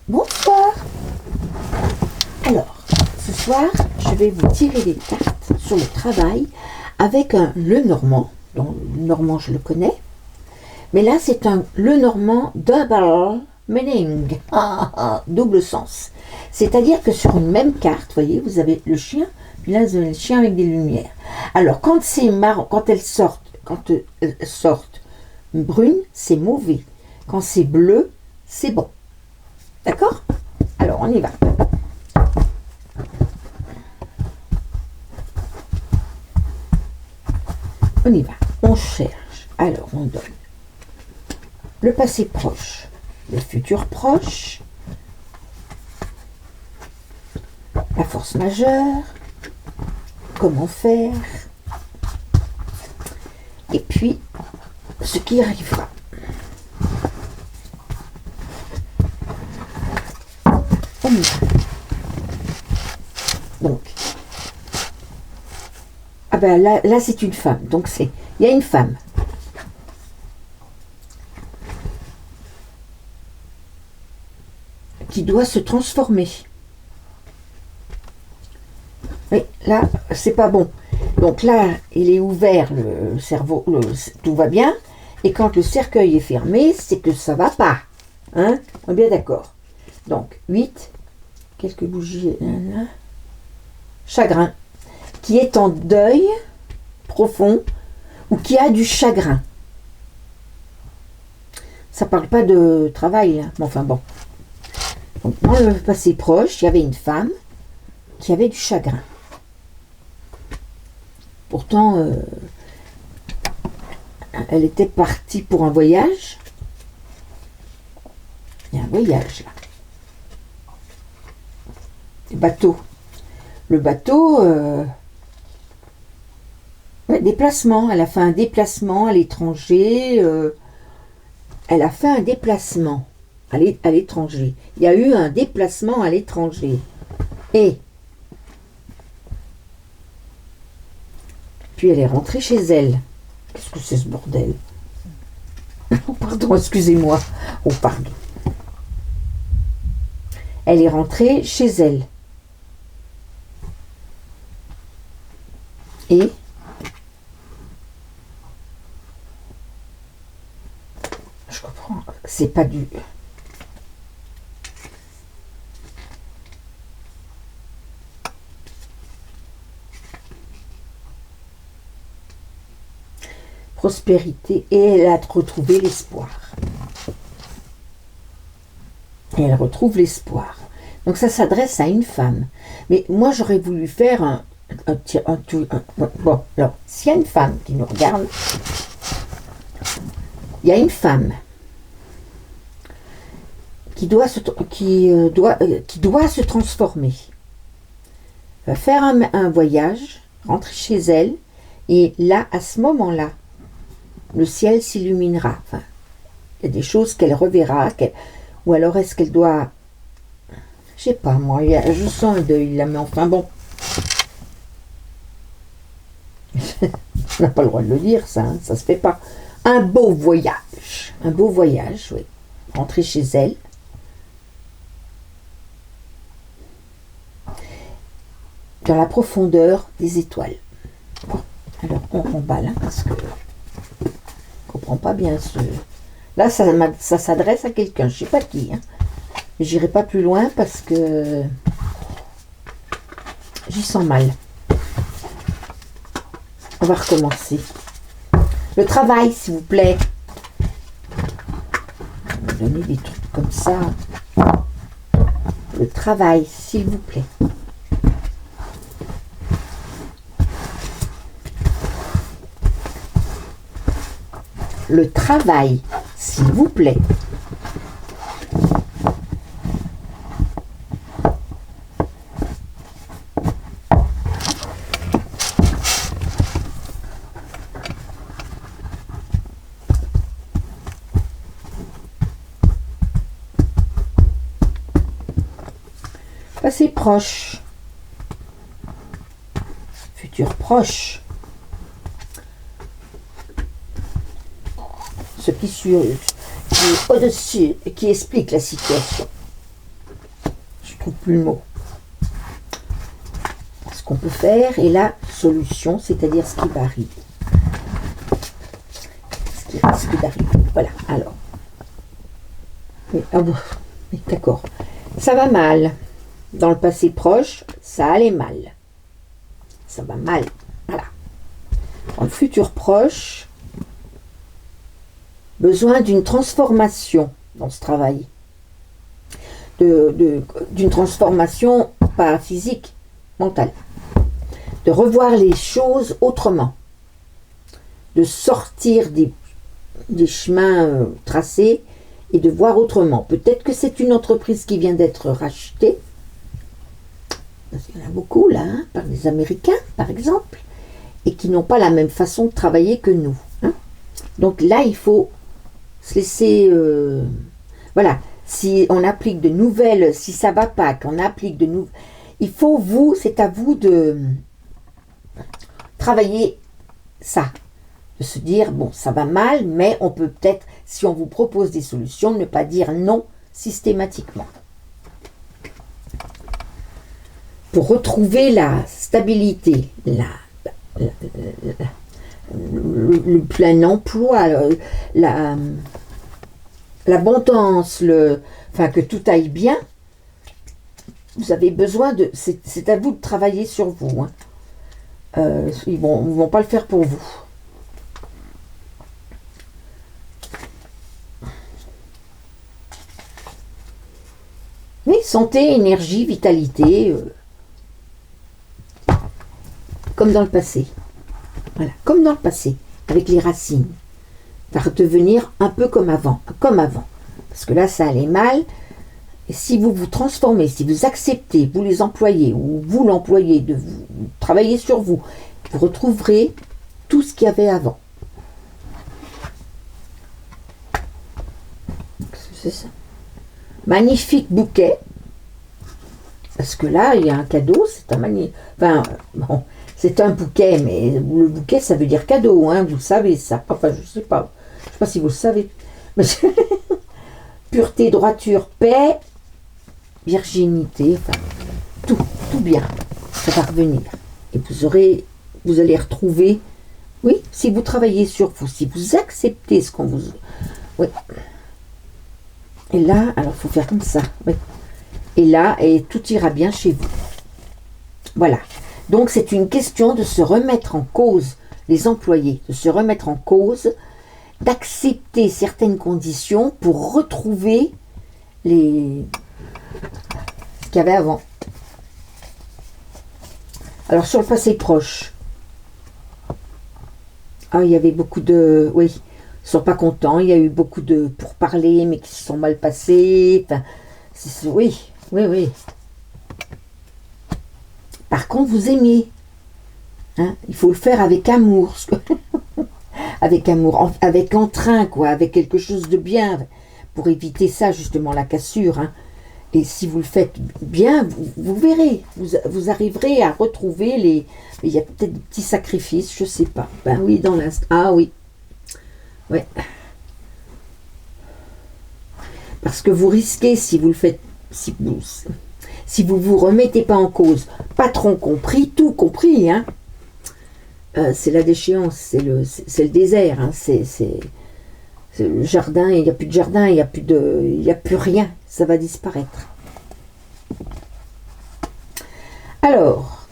Bonsoir. Alors, ce soir, je vais vous tirer des cartes sur le travail avec un Lenormand. Donc, le Normand, je le connais. Mais là, c'est un Lenormand double meaning. Double sens. C'est-à-dire que sur une même carte, vous voyez, vous avez le chien, puis là, vous avez le chien avec des lumières. Alors, quand c'est marron, quand elles sortent brune, c'est mauvais. Quand c'est bleu, c'est bon. D'accord? Alors, on y va. On y va. On cherche. Alors, on donne le passé proche, le futur proche, la force majeure, comment faire, et puis ce qui arrivera. On y va. Donc, ah ben là c'est une femme. Donc il y a une femme. Qui doit se transformer. Oui, là, c'est pas bon. Donc là, il est ouvert, le cerveau, tout va bien. Et quand le cercueil est fermé, c'est que ça va pas. Hein? On est bien d'accord. Donc, 8, quelques bougies, chagrin, qui est en deuil profond ou qui a du chagrin. Ça parle pas de travail, hein. Mais enfin bon. Donc, dans le passé proche, il y avait une femme qui avait du chagrin. Pourtant, elle était partie pour un voyage. Il y a un voyage là. Le bateau. Le bateau, déplacement. Elle a fait un déplacement à l'étranger. Elle a fait un déplacement à l'étranger. Il y a eu un déplacement à l'étranger. Et puis elle est rentrée chez elle. Qu'est-ce que c'est ce bordel? Oh, pardon, excusez-moi. Oh, pardon. Elle est rentrée chez elle. Et je comprends. C'est pas du... prospérité, et elle a retrouvé l'espoir. Et elle retrouve l'espoir. Donc ça s'adresse à une femme. Mais moi j'aurais voulu faire bon, alors, s'il y a une femme qui nous regarde, il y a une femme qui doit se transformer. Elle va faire un voyage, rentrer chez elle, et là, à ce moment-là, le ciel s'illuminera. Enfin, il y a des choses qu'elle reverra, ou alors est-ce qu'elle doit... Je sais pas, moi, je sens un deuil là, mais enfin bon. On n'a pas le droit de le dire, ça, hein, ça se fait pas. Un beau voyage, oui. Rentrer chez elle. Dans la profondeur des étoiles. Bon, alors on remballe, hein, parce que je comprends pas bien ce... Là, ça s'adresse à quelqu'un, je sais pas qui. Hein. J'irai pas plus loin parce que j'y sens mal. On va recommencer. Le travail, s'il vous plaît. On va donner des trucs comme ça. Le travail, s'il vous plaît. Le travail, s'il vous plaît. Passé proche. Futur proche. Ce qui est au-dessus, qui explique la situation. trouve plus le mot. Ce qu'on peut faire et la solution, c'est-à-dire ce qui va arriver. Ce qui risque d'arriver. Voilà, alors. Oui, ah bon, oui, d'accord. Ça va mal. Dans le passé proche, ça allait mal. Ça va mal. Voilà. Dans le futur proche, besoin d'une transformation dans ce travail. D'une transformation, pas physique, mentale. De revoir les choses autrement. De sortir des chemins tracés et de voir autrement. Peut-être que c'est une entreprise qui vient d'être rachetée. Il y en a beaucoup là, hein, par des Américains par exemple, et qui n'ont pas la même façon de travailler que nous. Hein. Donc là, il faut se laisser... voilà, si on applique de nouvelles, si ça ne va pas, qu'on applique de nouvelles... Il faut c'est à vous de travailler ça. De se dire, bon, ça va mal, mais on peut peut-être, si on vous propose des solutions, ne pas dire non systématiquement. Pour retrouver la stabilité, le plein emploi, l'abondance, enfin que tout aille bien, vous avez besoin de... C'est à vous de travailler sur vous. Hein. Ils vont pas le faire pour vous. Oui, santé, énergie, vitalité, comme dans le passé. Voilà, comme dans le passé, avec les racines. Va redevenir un peu comme avant. Parce que là, ça allait mal. Et si vous vous transformez, si vous acceptez, vous les employez, ou vous l'employez, de vous travailler sur vous, vous retrouverez tout ce qu'il y avait avant. C'est ça. Magnifique bouquet. Parce que là, il y a un cadeau, c'est un magnifique... Enfin, bon, c'est un bouquet, mais le bouquet, ça veut dire cadeau, hein, vous le savez, ça. Enfin, je sais pas si vous le savez. Pureté, droiture, paix, virginité, enfin, tout bien, ça va revenir. Et vous allez retrouver, oui, si vous travaillez sur vous, si vous acceptez ce qu'on vous... Oui. Et là, alors, il faut faire comme ça, oui. Et là, et tout ira bien chez vous. Voilà. Donc, c'est une question de se remettre en cause, les employés, de se remettre en cause, d'accepter certaines conditions pour retrouver ce qu'il y avait avant. Alors, sur le passé proche, il y avait beaucoup de... Oui, ils ne sont pas contents, il y a eu beaucoup de pourparlers, mais qui se sont mal passés. Enfin, oui. Par contre, vous aimez. Hein, il faut le faire avec amour. Avec amour, avec entrain, quoi, avec quelque chose de bien, pour éviter ça, justement, la cassure. Hein. Et si vous le faites bien, vous verrez, vous arriverez à retrouver les... Il y a peut-être des petits sacrifices, je ne sais pas. Ben oui, dans l'instant. Ah oui. Ouais. Parce que vous risquez, si vous le faites, si vous vous remettez pas en cause, patron compris, tout compris, hein. C'est la déchéance, c'est le désert, hein, c'est le jardin, il n'y a plus de jardin, il n'y a plus rien, ça va disparaître. Alors,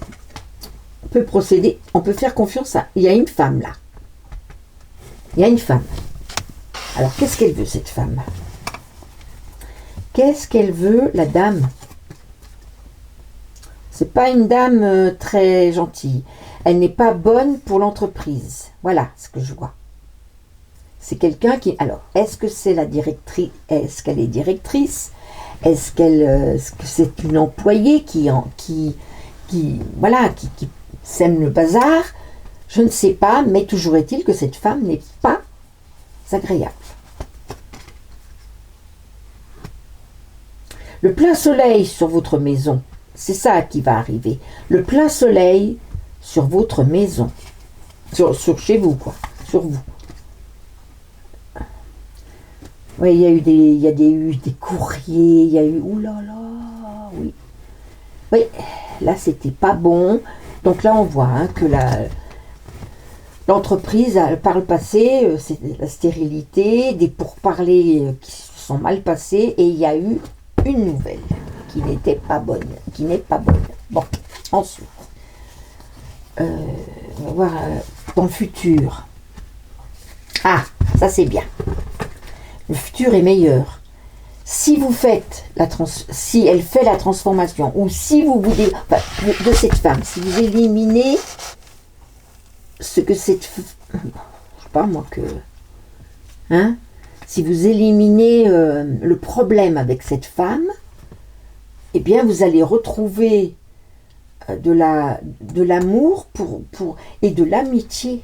on peut procéder, on peut faire confiance à... Il y a une femme là. Il y a une femme. Alors, qu'est-ce qu'elle veut, cette femme? Qu'est-ce qu'elle veut, la dame? C'est pas une dame très gentille. Elle n'est pas bonne pour l'entreprise. Voilà ce que je vois. C'est quelqu'un qui... Alors, est-ce que c'est la directrice? Est-ce qu'elle est directrice? Est-ce que c'est une employée qui sème le bazar? Je ne sais pas, mais toujours est-il que cette femme n'est pas agréable. Le plein soleil sur votre maison, c'est ça qui va arriver. Le plein soleil sur votre maison. Sur chez vous, quoi. Sur vous. Oui, il y a eu des courriers, il y a eu... Ouh là là, oui. Oui, là, c'était pas bon. Donc là, on voit hein, que l'entreprise, par le passé, c'est la stérilité, des pourparlers qui se sont mal passés, et il y a eu une nouvelle qui n'était pas bonne, qui n'est pas bonne. Bon, ensuite, on va voir dans le futur. Ah, ça c'est bien. Le futur est meilleur. Si vous faites si elle fait la transformation, ou si vous voulez, de cette femme, si vous éliminez ce que cette, je sais pas moi que, hein, si vous éliminez le problème avec cette femme, eh bien vous allez retrouver de l'amour et de l'amitié,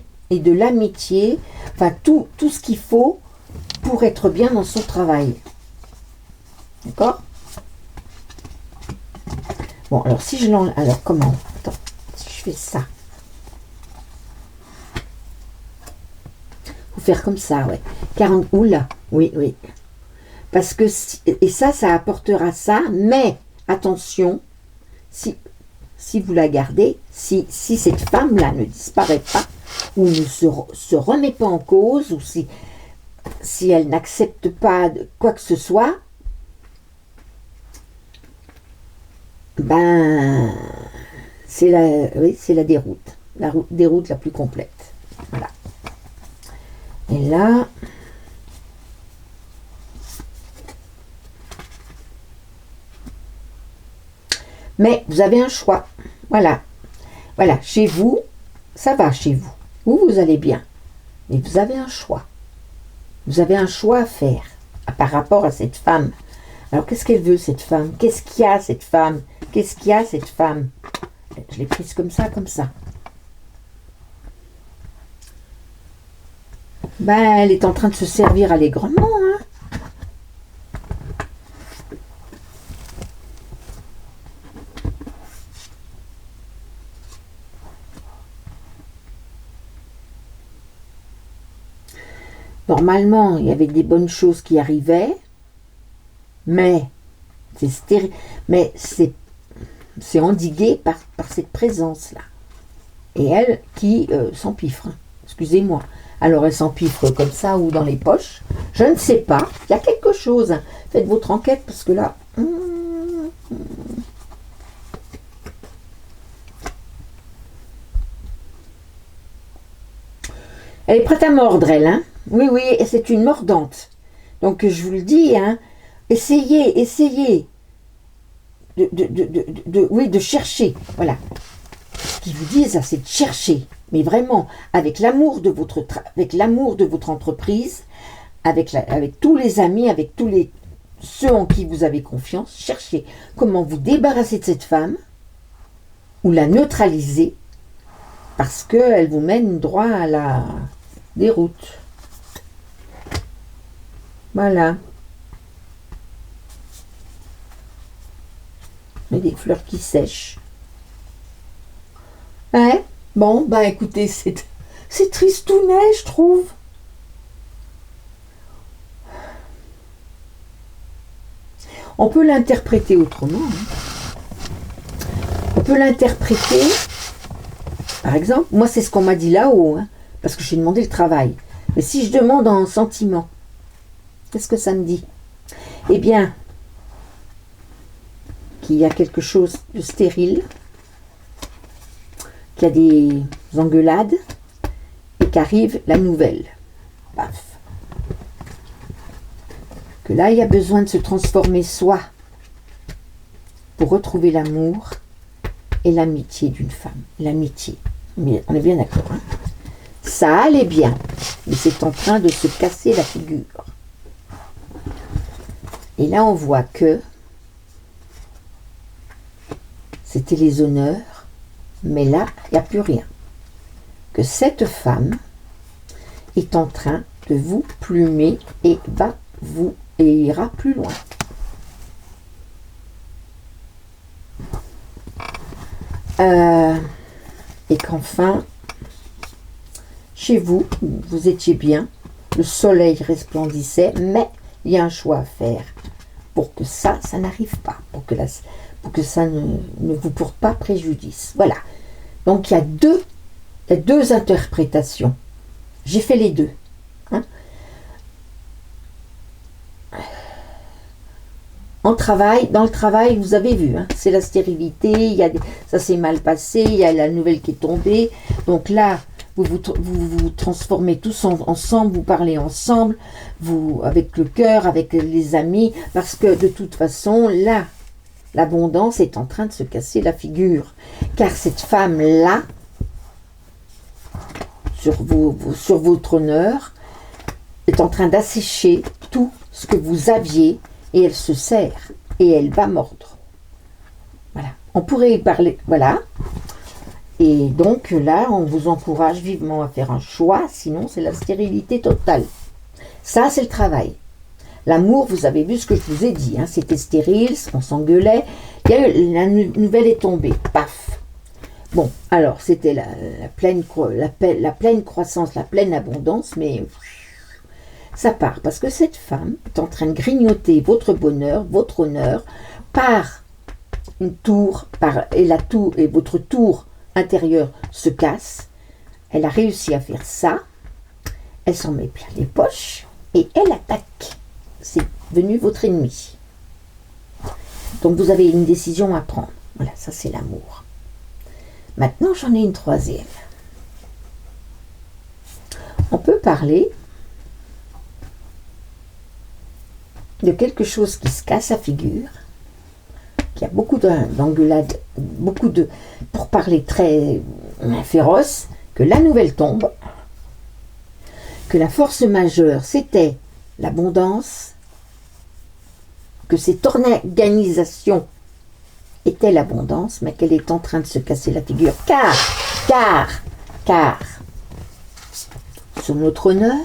enfin tout ce qu'il faut pour être bien dans son travail. D'accord? Bon, alors si je l'enlève, alors comment? Attends, si je fais ça. Faut faire comme ça, ouais. 40, oula, oui. Parce que, et ça apportera ça, mais attention, si vous la gardez, si cette femme-là ne disparaît pas, ou ne se remet pas en cause, ou si elle n'accepte pas quoi que ce soit, ben, c'est la déroute. La déroute la plus complète. Voilà. Et là, mais vous avez un choix. Voilà. Voilà, chez vous, ça va chez vous. Vous allez bien. Mais vous avez un choix. Vous avez un choix à faire par rapport à cette femme. Alors, qu'est-ce qu'elle veut, cette femme? Qu'est-ce qu'il y a, cette femme? Qu'est-ce qu'il y a, cette femme? Je l'ai prise comme ça, comme ça. Ben, elle est en train de se servir allègrement, hein. Normalement, il y avait des bonnes choses qui arrivaient, mais c'est endigué par cette présence-là. Et elle qui s'empiffre, excusez-moi. Alors elle s'empiffre comme ça ou dans les poches, je ne sais pas, il y a quelque chose. Faites votre enquête parce que là... Elle est prête à mordre, elle, hein. Oui, et c'est une mordante. Donc je vous le dis, hein, essayez de chercher. Voilà. Ce qu'ils vous disent, c'est de chercher. Mais vraiment, avec l'amour de votre entreprise, avec tous les amis, avec ceux en qui vous avez confiance, cherchez comment vous débarrasser de cette femme ou la neutraliser parce qu'elle vous mène droit à la déroute. Voilà. Mais des fleurs qui sèchent. Ouais. Bon, bah écoutez, c'est tristounet, je trouve. On peut l'interpréter autrement. Hein. On peut l'interpréter, par exemple, moi c'est ce qu'on m'a dit là-haut, hein, parce que j'ai demandé le travail. Mais si je demande en sentiment, qu'est-ce que ça me dit? Eh bien, qu'il y a quelque chose de stérile, qu'il y a des engueulades et qu'arrive la nouvelle. Paf. Que là, il y a besoin de se transformer soi pour retrouver l'amour et l'amitié d'une femme. L'amitié. Mais on est bien d'accord. Hein? Ça allait bien, mais c'est en train de se casser la figure. Et là, on voit que c'était les honneurs, mais là, il n'y a plus rien. Que cette femme est en train de vous plumer et ira plus loin. Et qu'enfin, chez vous, vous étiez bien, le soleil resplendissait, mais il y a un choix à faire pour que ça n'arrive pas, pour pour que ça ne vous porte pas préjudice. Voilà. Donc il y a deux interprétations. J'ai fait les deux. Hein. Dans le travail, vous avez vu, hein, c'est la stérilité, ça s'est mal passé, il y a la nouvelle qui est tombée. Donc là, vous transformez tous ensemble, vous parlez ensemble, avec le cœur, avec les amis, parce que de toute façon, là, l'abondance est en train de se casser la figure. Car cette femme-là, sur votre honneur, est en train d'assécher tout ce que vous aviez, et elle se serre, et elle va mordre. Voilà. On pourrait y parler, voilà. Et donc là, on vous encourage vivement à faire un choix, sinon c'est la stérilité totale. Ça, c'est le travail. L'amour, vous avez vu ce que je vous ai dit, hein, c'était stérile, on s'engueulait, la nouvelle est tombée, paf. Bon, alors c'était la pleine croissance, la pleine abondance, mais ça part, parce que cette femme est en train de grignoter votre bonheur, votre honneur, par une tour, et votre tour intérieur se casse. Elle a réussi à faire ça, elle s'en met plein les poches, et elle attaque. C'est devenu votre ennemi. Donc vous avez une décision à prendre. Voilà, ça c'est l'amour. Maintenant, j'en ai une troisième. On peut parler de quelque chose qui se casse à figure, qui a beaucoup d'engueulades, pour parler très féroce, que la nouvelle tombe, que la force majeure, c'était l'abondance, que cette organisation était l'abondance, mais qu'elle est en train de se casser la figure, car, sur notre honneur,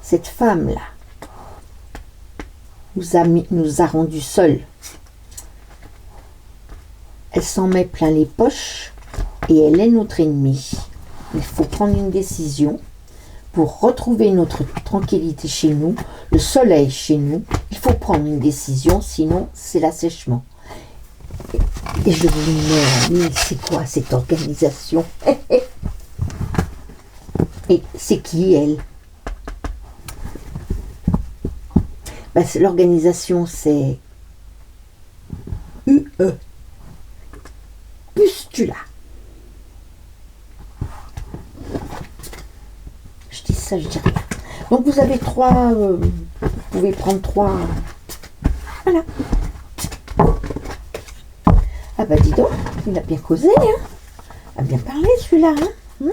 cette femme-là nous a rendus seuls. Elle s'en met plein les poches et elle est notre ennemie. Il faut prendre une décision pour retrouver notre tranquillité chez nous, le soleil chez nous. Il faut prendre une décision, sinon c'est l'assèchement. Et je vous dis, mais c'est quoi cette organisation? Et c'est qui elle? L'organisation, c'est UE. Pustula. Je dis ça, je dis rien. Donc vous avez trois, vous pouvez prendre trois. Voilà. Ah bah dis donc, il a bien causé, hein. Il a bien parlé celui-là, hein.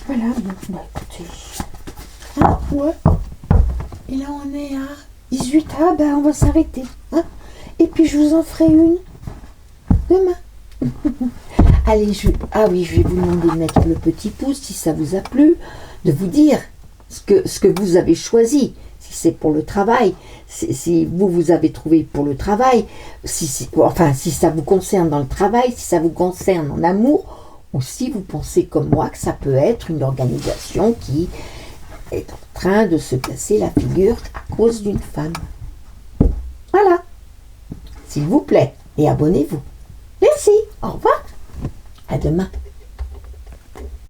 Voilà, bon, bah écoutez. Ah, ouais. Et là on est à 18. Ah bah on va s'arrêter, hein. Et puis je vous en ferai une demain. Allez, je vais vous demander de mettre le petit pouce si ça vous a plu, de vous dire ce que vous avez choisi, si c'est pour le travail, si vous avez trouvé pour le travail, si ça vous concerne dans le travail, si ça vous concerne en amour, ou si vous pensez comme moi que ça peut être une organisation qui est en train de se casser la figure à cause d'une femme. Voilà. S'il vous plaît, et abonnez-vous. Merci, au revoir, à demain.